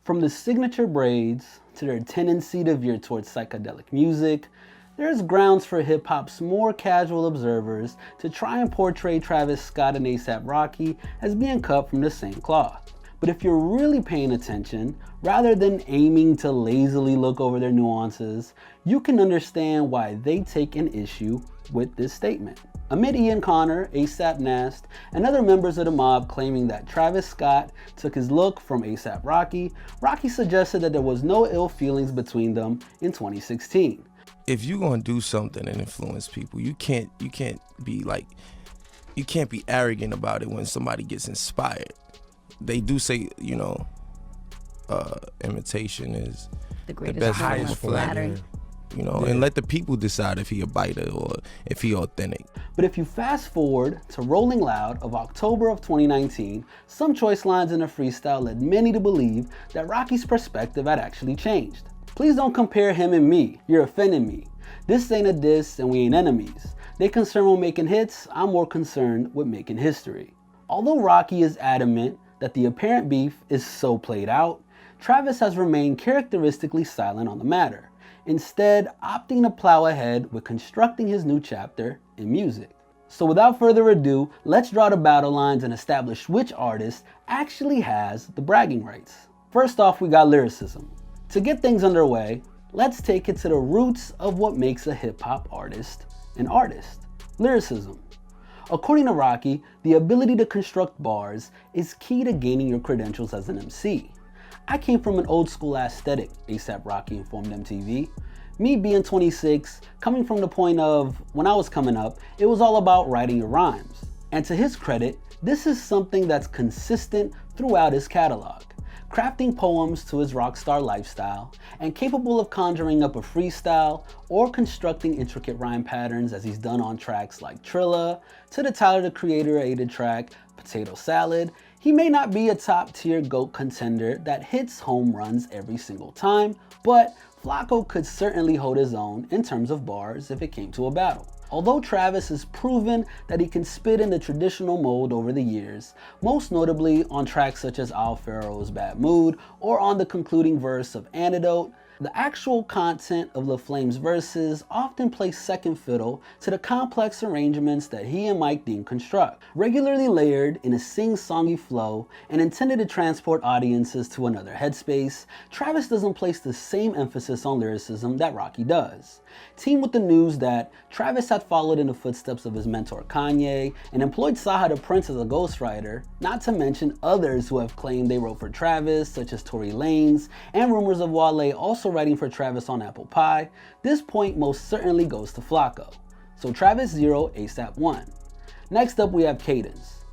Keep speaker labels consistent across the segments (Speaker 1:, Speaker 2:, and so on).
Speaker 1: From the signature braids to their tendency to veer towards psychedelic music, there's grounds for hip-hop's more casual observers to try and portray Travis Scott and A$AP Rocky as being cut from the same cloth. But if you're really paying attention, rather than aiming to lazily look over their nuances, you can understand why they take an issue with this statement. Amid Ian Connor, A$AP Nast, and other members of the mob claiming that Travis Scott took his look from A$AP Rocky, Rocky suggested that there was no ill feelings between them in 2016.
Speaker 2: If you're gonna do something and influence people, you can't be arrogant about it when somebody gets inspired. They do say, imitation is
Speaker 3: the
Speaker 2: best
Speaker 3: form
Speaker 2: of
Speaker 3: of flattery.
Speaker 2: And let the people decide if he a biter or if he authentic.
Speaker 1: But if you fast forward to Rolling Loud of October of 2019, some choice lines in the freestyle led many to believe that Rocky's perspective had actually changed. Please don't compare him and me, you're offending me. This ain't a diss and we ain't enemies. They concerned with making hits, I'm more concerned with making history. Although Rocky is adamant that the apparent beef is so played out, Travis has remained characteristically silent on the matter, instead opting to plow ahead with constructing his new chapter in music. So without further ado, let's draw the battle lines and establish which artist actually has the bragging rights. First off, we got Lyricism. To get things underway, let's take it to the roots of what makes a hip-hop artist an artist. Lyricism. According to Rocky, the ability to construct bars is key to gaining your credentials as an MC. I came from an old school aesthetic, A$AP Rocky informed MTV. Me being 26, coming from the point of, when I was coming up, it was all about writing your rhymes. And to his credit, this is something that's consistent throughout his catalog. Crafting poems to his rockstar lifestyle, and capable of conjuring up a freestyle or constructing intricate rhyme patterns as he's done on tracks like Trilla, to the Tyler the Creator-aided track Potato Salad. He may not be a top-tier GOAT contender that hits home runs every single time, but Flacco could certainly hold his own in terms of bars if it came to a battle. Although Travis has proven that he can spit in the traditional mold over the years, most notably on tracks such as Al Farrow's Bad Mood or on the concluding verse of Antidote, the actual content of La Flame's verses often plays second fiddle to the complex arrangements that he and Mike Dean construct. Regularly layered in a sing-songy flow and intended to transport audiences to another headspace, Travis doesn't place the same emphasis on lyricism that Rocky does. Teamed with the news that Travis had followed in the footsteps of his mentor Kanye and employed Saha the Prince as a ghostwriter, not to mention others who have claimed they wrote for Travis, such as Tory Lanez, and rumors of Wale also writing for Travis on Apple Pie, this point most certainly goes to Flacco. So Travis 0, A$AP 1. Next up we have Cadence.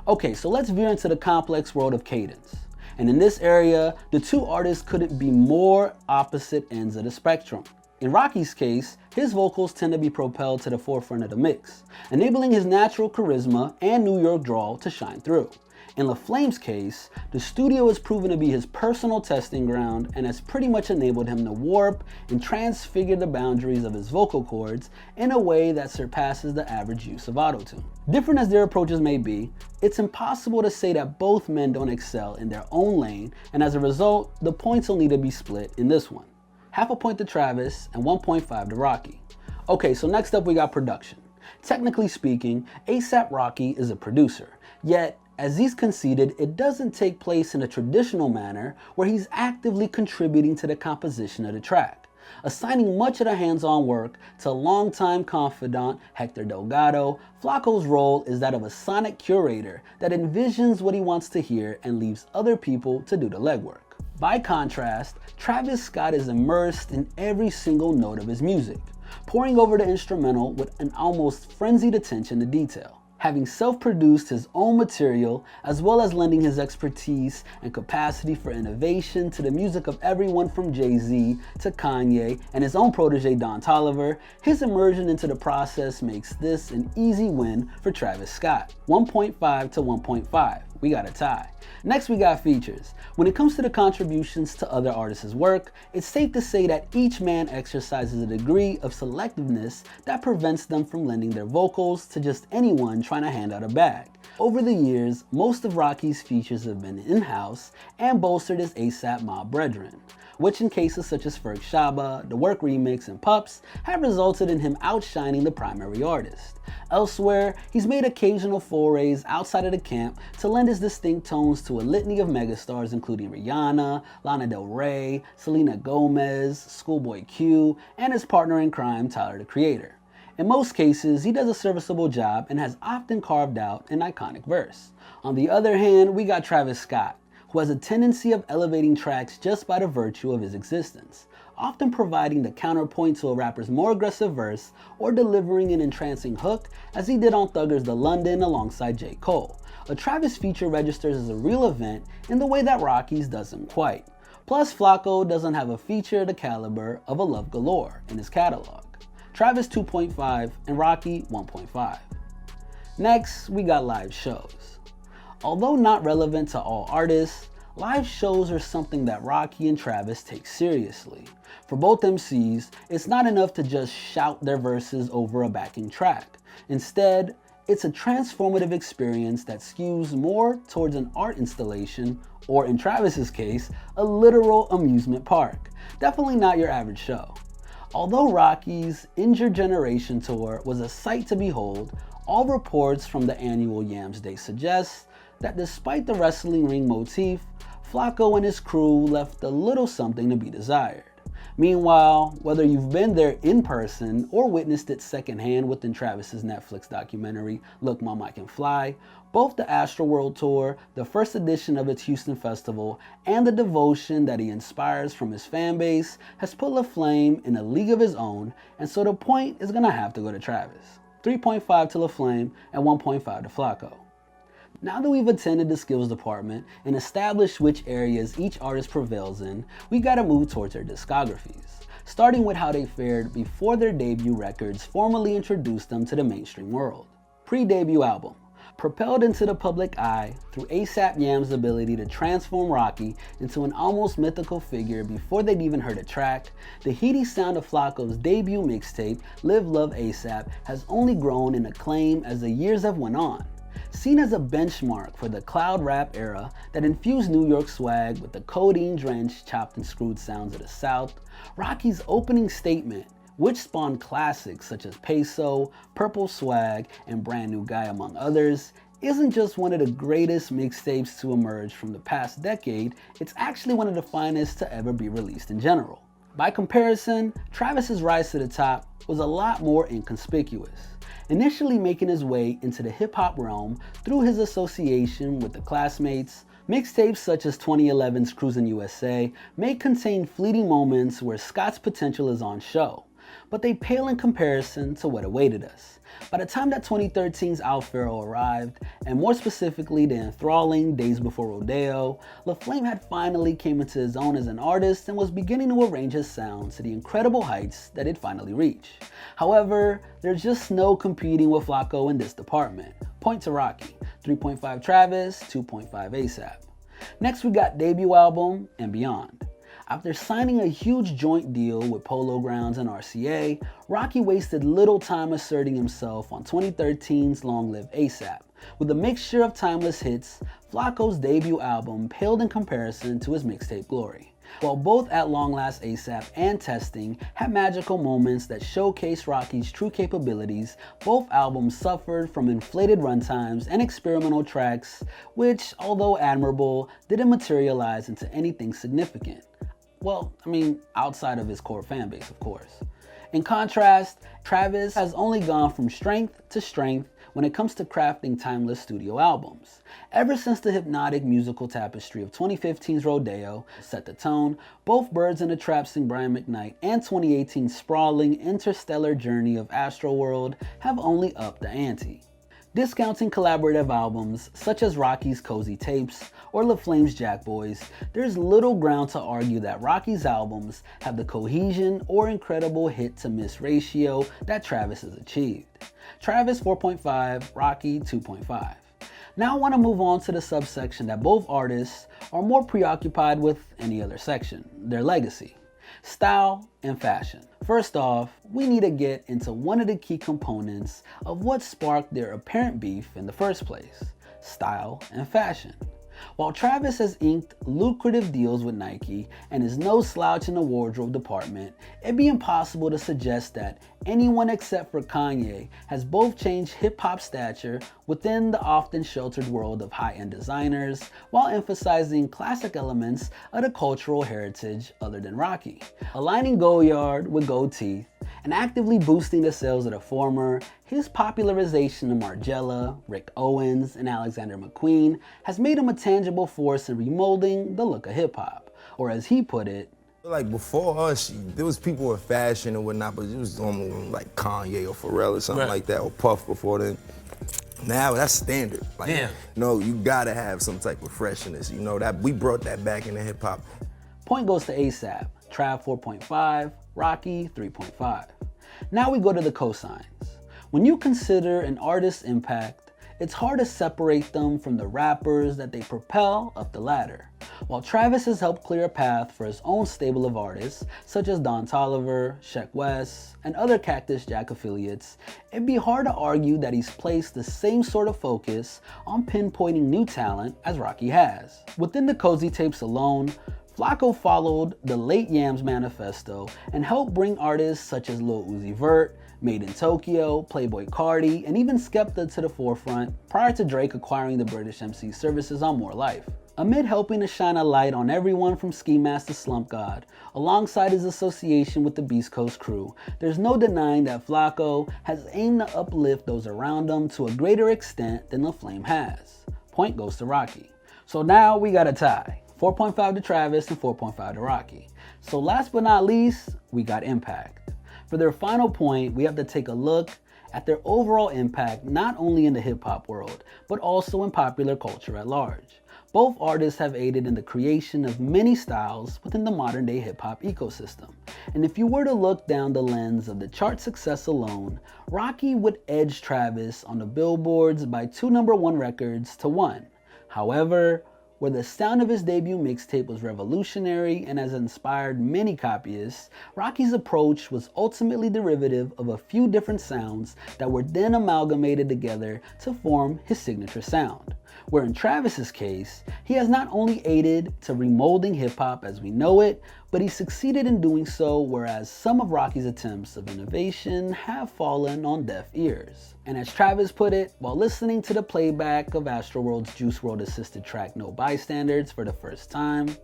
Speaker 1: Okay, so let's veer into the complex world of Cadence. And in this area, the two artists couldn't be more opposite ends of the spectrum. In Rocky's case, his vocals tend to be propelled to the forefront of the mix, enabling his natural charisma and New York drawl to shine through. In La Flame's case, the studio has proven to be his personal testing ground and has pretty much enabled him to warp and transfigure the boundaries of his vocal cords in a way that surpasses the average use of autotune. Different as their approaches may be, it's impossible to say that both men don't excel in their own lane, and as a result, the points will need to be split in this one. Half a point to Travis and 1.5 to Rocky. Okay, so next up we got production. Technically speaking, A$AP Rocky is a producer, yet as he's conceded, it doesn't take place in a traditional manner where he's actively contributing to the composition of the track, assigning much of the hands-on work to longtime confidant Hector Delgado. Flacco's role is that of a sonic curator that envisions what he wants to hear and leaves other people to do the legwork. By contrast, Travis Scott is immersed in every single note of his music, poring over the instrumental with an almost frenzied attention to detail. Having self-produced his own material, as well as lending his expertise and capacity for innovation to the music of everyone from Jay-Z to Kanye and his own protege Don Toliver, his immersion into the process makes this an easy win for Travis Scott. 1.5 to 1.5, We got a tie. Next, we got features. When it comes to the contributions to other artists' work, it's safe to say that each man exercises a degree of selectiveness that prevents them from lending their vocals to just anyone trying to hand out a bag. Over the years, most of Rocky's features have been in-house and bolstered his ASAP Mob brethren, which in cases such as Ferg Shaba, The Work Remix, and Pups have resulted in him outshining the primary artist. Elsewhere, he's made occasional forays outside of the camp to lend his distinct tones to a litany of megastars including Rihanna, Lana Del Rey, Selena Gomez, Schoolboy Q, and his partner in crime, Tyler the Creator. In most cases, he does a serviceable job and has often carved out an iconic verse. On the other hand, we got Travis Scott, who has a tendency of elevating tracks just by the virtue of his existence, often providing the counterpoint to a rapper's more aggressive verse or delivering an entrancing hook, as he did on Thugger's The London alongside J. Cole. A Travis feature registers as a real event in the way that Rocky's doesn't quite. Plus, Flacco doesn't have a feature the caliber of a Love Galore in his catalog. Travis 2.5 and Rocky 1.5. Next, we got live shows. Although not relevant to all artists, live shows are something that Rocky and Travis take seriously. For both MCs, it's not enough to just shout their verses over a backing track. Instead, it's a transformative experience that skews more towards an art installation, or in Travis's case, a literal amusement park. Definitely not your average show. Although Rocky's Injured Generation tour was a sight to behold, all reports from the annual Yams Day suggest that despite the wrestling ring motif, Flacco and his crew left a little something to be desired. Meanwhile, whether you've been there in person or witnessed it secondhand within Travis's Netflix documentary, Look Mom I Can Fly, both the Astroworld Tour, the first edition of its Houston Festival, and the devotion that he inspires from his fan base has put LaFlame in a league of his own, and so the point is gonna have to go to Travis. 3.5 to LaFlame and 1.5 to Flacco. Now that we've attended the skills department and established which areas each artist prevails in, we gotta move towards their discographies, starting with how they fared before their debut records formally introduced them to the mainstream world. Pre-debut album. Propelled into the public eye through ASAP Yam's ability to transform Rocky into an almost mythical figure before they'd even heard a track, the heady sound of Flacco's debut mixtape, Live Love ASAP, has only grown in acclaim as the years have went on. Seen as a benchmark for the cloud rap era that infused New York swag with the codeine-drenched, chopped and screwed sounds of the South, Rocky's opening statement, which spawned classics such as Peso, Purple Swag, and Brand New Guy among others, isn't just one of the greatest mixtapes to emerge from the past decade, it's actually one of the finest to ever be released in general. By comparison, Travis's rise to the top was a lot more inconspicuous. Initially making his way into the hip-hop realm through his association with the Classmates, mixtapes such as 2011's Cruisin' USA may contain fleeting moments where Scott's potential is on show, but they pale in comparison to what awaited us. By the time that 2013's Al Pharaoh arrived, and more specifically the enthralling Days Before Rodeo, LaFlame had finally came into his own as an artist and was beginning to arrange his sound to the incredible heights that it finally reached. However, there's just no competing with Flacco in this department. Point to Rocky, 3.5 Travis, 2.5 ASAP. Next we got debut album and beyond. After signing a huge joint deal with Polo Grounds and RCA, Rocky wasted little time asserting himself on 2013's Long Live ASAP. With a mixture of timeless hits, Flacco's debut album paled in comparison to his mixtape Glory. While both At Long Last ASAP and Testing had magical moments that showcased Rocky's true capabilities, both albums suffered from inflated runtimes and experimental tracks, which, although admirable, didn't materialize into anything significant. Well, outside of his core fan base, of course. In contrast, Travis has only gone from strength to strength when it comes to crafting timeless studio albums. Ever since the hypnotic musical tapestry of 2015's Rodeo set the tone, both Birds in the Trap Sing Brian McKnight and 2018's sprawling interstellar journey of Astroworld have only upped the ante. Discounting collaborative albums such as Rocky's Cozy Tapes or LaFlame's Jack Boys, there's little ground to argue that Rocky's albums have the cohesion or incredible hit-to-miss ratio that Travis has achieved. Travis 4.5, Rocky 2.5. Now I want to move on to the subsection that both artists are more preoccupied with any other section, their legacy, style and fashion. First off, we need to get into one of the key components of what sparked their apparent beef in the first place, style and fashion. While Travis has inked lucrative deals with Nike and is no slouch in the wardrobe department, it'd be impossible to suggest that anyone except for Kanye has both changed hip-hop stature within the often sheltered world of high-end designers while emphasizing classic elements of the cultural heritage other than Rocky. Aligning Goyard with gold teeth and actively boosting the sales of the former, his popularization of Margiela, Rick Owens, and Alexander McQueen has made him a tangible force in remolding the look of hip-hop, or as he put it,
Speaker 3: like before us, there was people in fashion and whatnot, but it was normally like Kanye or Pharrell or something like that, or Puff before then. Now that's standard. Like, you gotta have some type of freshness. That we brought that back into hip hop.
Speaker 1: Point goes to ASAP, Trav 4.5, Rocky 3.5. Now we go to the cosigns. When you consider an artist's impact, it's hard to separate them from the rappers that they propel up the ladder. While Travis has helped clear a path for his own stable of artists, such as Don Toliver, Sheck West, and other Cactus Jack affiliates, it'd be hard to argue that he's placed the same sort of focus on pinpointing new talent as Rocky has. Within the Cozy Tapes alone, Flacco followed the late Yams manifesto and helped bring artists such as Lil Uzi Vert, Made in Tokyo, Playboi Carti, and even Skepta to the forefront prior to Drake acquiring the British MC services on More Life. Amid helping to shine a light on everyone from Ski Mask to Slump God, alongside his association with the Beast Coast crew, there's no denying that Flacco has aimed to uplift those around him to a greater extent than the Flame has. Point goes to Rocky. So now we got a tie. 4.5 to Travis and 4.5 to Rocky. So last but not least, we got impact. For their final point, we have to take a look at their overall impact not only in the hip-hop world, but also in popular culture at large. Both artists have aided in the creation of many styles within the modern-day hip-hop ecosystem. And if you were to look down the lens of the chart success alone, Rocky would edge Travis on the billboards by 2 #1 records to 1. However, where the sound of his debut mixtape was revolutionary and has inspired many copyists, Rocky's approach was ultimately derivative of a few different sounds that were then amalgamated together to form his signature sound. Where in Travis's case, he has not only aided to remolding hip-hop as we know it, but he succeeded in doing so, whereas some of Rocky's attempts of innovation have fallen on deaf ears. And as Travis put it, while listening to the playback of Astroworld's Juice WRLD assisted track No Bystanders for the first time,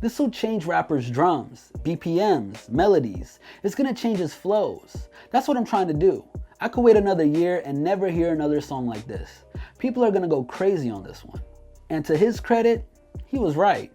Speaker 1: this will change rappers' drums, BPMs, melodies. It's gonna change his flows. That's what I'm trying to do. I could wait another year and never hear another song like this. People are gonna go crazy on this one. And to his credit, he was right.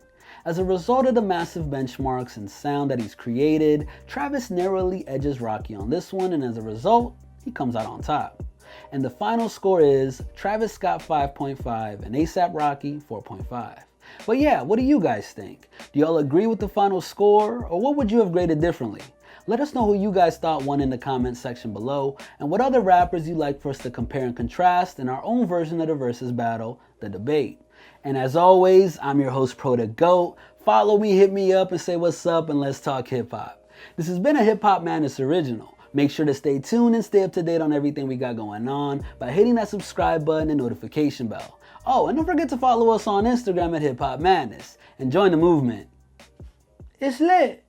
Speaker 1: As a result of the massive benchmarks and sound that he's created, Travis narrowly edges Rocky on this one, and as a result, he comes out on top. And the final score is Travis Scott 5.5 and ASAP Rocky 4.5. But yeah, what do you guys think? Do y'all agree with the final score, or what would you have graded differently? Let us know who you guys thought won in the comments section below, and what other rappers you'd like for us to compare and contrast in our own version of the versus battle, The Debate. And as always, I'm your host, Pro the GOAT. Follow me, hit me up, and say what's up, and let's talk hip-hop. This has been a HipHopMadness original. Make sure to stay tuned and stay up to date on everything we got going on by hitting that subscribe button and notification bell. Oh, and don't forget to follow us on Instagram at HipHopMadness and join the movement. It's lit.